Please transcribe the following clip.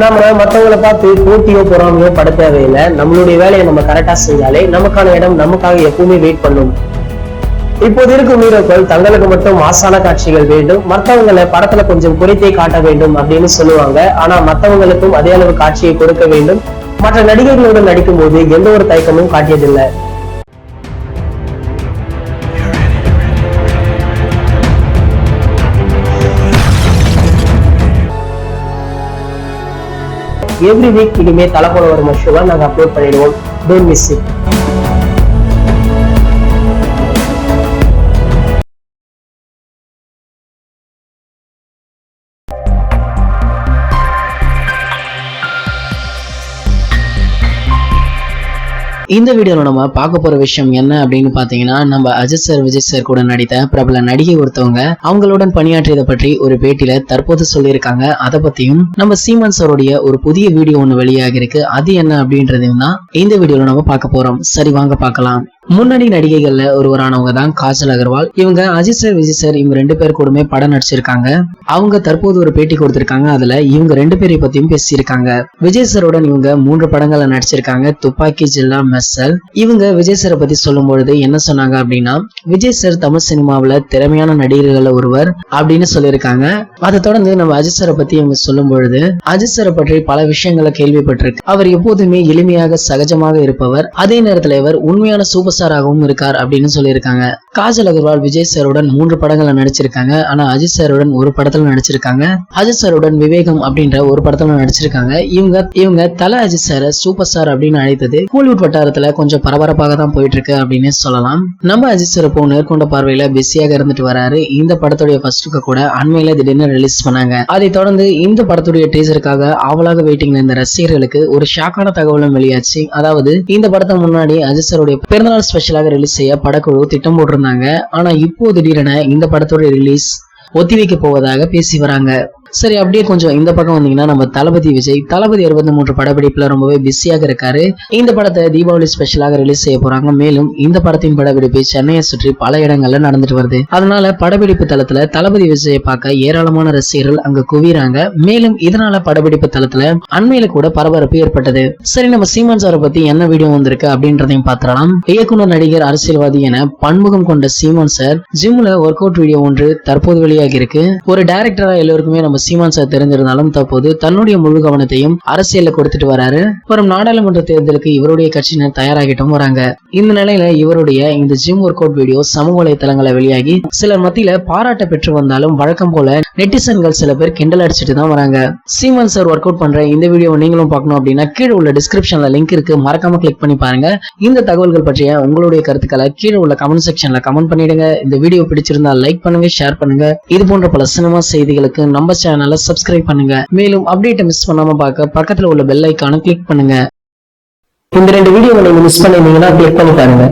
நாம மற்றவங்களை பார்த்து போட்டியோ பொறாமையோ பட தேவையில்லை. நம்மளுடைய வேலையை நம்ம கரெக்டா செஞ்சாலே நமக்கான இடம் நமக்காக எப்பவுமே வெயிட் பண்ணும். இப்போது இருக்கும் ஹீரோக்கள் தங்களுக்கு மட்டும் மாசான காட்சிகள் வேண்டும், மற்றவங்களை படத்துல கொஞ்சம் குறைத்தே காட்ட வேண்டும் அப்படின்னு சொல்லுவாங்க. ஆனா மற்றவங்களுக்கும் அதே அளவு காட்சியை கொடுக்க வேண்டும். மற்ற நடிகர்களுடன் நடிக்கும் போது எந்த ஒரு தயக்கமும் காட்டியதில்லை. எவ்ரி வீக் இனிமே தலை போல ஒரு ஷோவை நாங்க அப்லோட் பண்ணிடுவோம். Don't miss it. இந்த வீடியோல நம்ம பார்க்க போற விஷயம் என்ன அப்படின்னு பாத்தீங்கன்னா, நம்ம அஜித் சார் விஜய் சார் கூட நடித்த பிரபல நடிகை ஒருத்தவங்க அவங்களுடன் பணியாற்றியதை பற்றி ஒரு பேட்டியில தற்போது சொல்லியிருக்காங்க. அதை பத்தியும் நம்ம சீமான் சாருடைய ஒரு புதிய வீடியோ ஒண்ணு வெளியாகி இருக்கு. அது என்ன அப்படின்றதையும் தான் இந்த வீடியோல நம்ம பார்க்க போறோம். சரி வாங்க பார்க்கலாம். முன்னணி நடிகைகள்ல ஒருவரானவங்க தான் காஜல் அகர்வால். இவங்க அஜித் சார் விஜய் சார் இவங்க 2 பேர் கூடமே படம் நடிச்சிருக்காங்க. அவங்க தற்போது ஒரு பேட்டி கொடுத்திருக்காங்க. அதுல இவங்க 2 பேரை பத்தியும் பேசியிருக்காங்க. விஜய் சாருடன் இவங்க 3 படங்கள்ல நடிச்சிருக்காங்க. துப்பாக்கி, ஜில்லா, மெர்சல். இவங்க விஜய் சாரை பத்தி சொல்லும் பொழுது என்ன சொன்னாங்க அப்படின்னா, விஜய் சார் தமிழ் சினிமாவில திறமையான நடிகர்கள் ஒருவர் அப்படின்னு சொல்லியிருக்காங்க. அதை தொடர்ந்து நம்ம அஜித் சாரை பத்தி இவங்க சொல்லும் பொழுது, அஜித் சாரை பற்றி பல விஷயங்களை கேள்விப்பட்டிருக்கு. அவர் எப்போதுமே எளிமையாக சகஜமாக இருப்பவர். அதே நேரத்தில் இவர் உண்மையான சூப்பர் ஸ்டாராகவும் இருக்கார் அப்படின்னு சொல்லியிருக்காங்க. காஜல் அகர்வால் விஜய் சாருடன் 3 படங்கள்ல நடிச்சிருக்காங்க. ஆனா அஜித் சாருடன் ஒரு படத்துல நடிச்சிருக்காங்க. அஜித் சாருடன் விவேகம் அப்படின்ற ஒரு படத்துல நடிச்சிருக்காங்க. இவங்க தல அஜித் சார சூப்பர் ஸ்டார் அப்படின்னு அழைத்தது கோலிவுட் வட்டாரத்துல கொஞ்சம் பரபரப்பாக தான் போயிட்டு இருக்கு அப்படின்னு சொல்லலாம். நம்ம அஜித் சார் இப்போ நேர்கொண்ட பார்வையில பிஸியாக இருந்துட்டு வராரு. இந்த படத்துடைய ஃபர்ஸ்ட் லுக்க கூட அண்மையில திடீர்னு ரிலீஸ் பண்ணாங்க. அதை தொடர்ந்து இந்த படத்துடைய டீசருக்காக ஆவலாக வெயிட்டிங் இருந்த ரசிகர்களுக்கு ஒரு ஷாக்கான தகவலும் வெளியாச்சு. அதாவது இந்த படத்தை முன்னாடி அஜித் சாருடைய பிறந்தநாள் ஸ்பெஷலாக ரிலீஸ் செய்ய படக்குழு திட்டம் போட்டிருந்தாங்க. ஆனா இப்போ திடீரென இந்த படத்தோட ரிலீஸ் ஒத்தி வைக்க போவதாக பேசி வராங்க. சரி, அப்படியே கொஞ்சம் இந்த பக்கம் வந்தீங்கன்னா, நம்ம தளபதி விஜய் தளபதி 63 படப்பிடிப்புல ரொம்பவே பிஸியாக இருக்காரு. இந்த படத்தை தீபாவளி ஸ்பெஷலாக ரிலீஸ் செய்ய போறாங்க. மேலும் இந்த படத்தின் படப்பிடிப்பு சென்னையை சுற்றி பல இடங்கள்ல நடந்துட்டு வருது. அதனால படப்பிடிப்பு தளத்துல தளபதி விஜயை பார்க்க ஏராளமான ரசிகர்கள் அங்க குவிறாங்க. மேலும் இதனால படப்பிடிப்பு தளத்துல அண்மையில கூட பரபரப்பு ஏற்பட்டது. சரி, நம்ம சீமான் சாரை பத்தி என்ன வீடியோ வந்திருக்கு அப்படின்றதையும் பார்த்துடலாம். இயக்குனர், நடிகர், அரசியல்வாதி என பன்முகம் கொண்ட சீமான் சார் ஜிம்ல ஒர்க் அவுட் வீடியோ ஒன்று தற்போது வெளியாகி இருக்கு. ஒரு டைரக்டரா எல்லோருக்குமே நம்ம சீமான் சார் தெரிஞ்சிருந்தாலும் தற்போது தன்னுடைய முழு கவனத்தையும் அரசியல்ல கொடுத்துட்டு வராரு. வரும் நாடாளுமன்ற தேர்தலுக்கு இவருடைய கட்சியினர் தயாராகிட்டும் வராங்க. இந்த நிலையில இவருடைய இந்த ஜிம் ஒர்க் அவுட் வீடியோ சமூக வலைதளங்களை வெளியாகி சிலர் மத்தியில பாராட்ட பெற்று வந்தாலும் வழக்கம் போல நெட்டிசன்கள் சில பேர் கிண்டல் அடிச்சுட்டு தான் வராங்க. சீமான் சார் ஒர்க் அவுட் பண்ற இந்த வீடியோ நீங்களும் பார்க்கணும் அப்படின்னா கீழே உள்ள டிஸ்கிரிப்ஷன்ல லிங்க் இருக்கு, மறக்காம கிளிக் பண்ணி பாருங்க. இந்த தகவல்கள் பற்றிய உங்களுடைய கருத்துக்களை கீழே உள்ள கமெண்ட் செக்ஷன்ல கமெண்ட் பண்ணிடுங்க. இந்த வீடியோ பிடிச்சிருந்தா லைக் பண்ணுங்க, ஷேர் பண்ணுங்க. இது போன்ற பல சினிமா செய்திகளுக்கு நம்ம சேனலை சப்ஸ்கிரைப் பண்ணுங்க. மேலும் அப்டேட்டை மிஸ் பண்ணாம பார்க்க பக்கத்துல உள்ள பெல் ஐகானை கிளிக் பண்ணுங்க. இந்த 2 வீடியோவை நீங்க மிஸ் பண்ணிருந்தீங்கன்னா கிளிக் பண்ணி பாருங்க.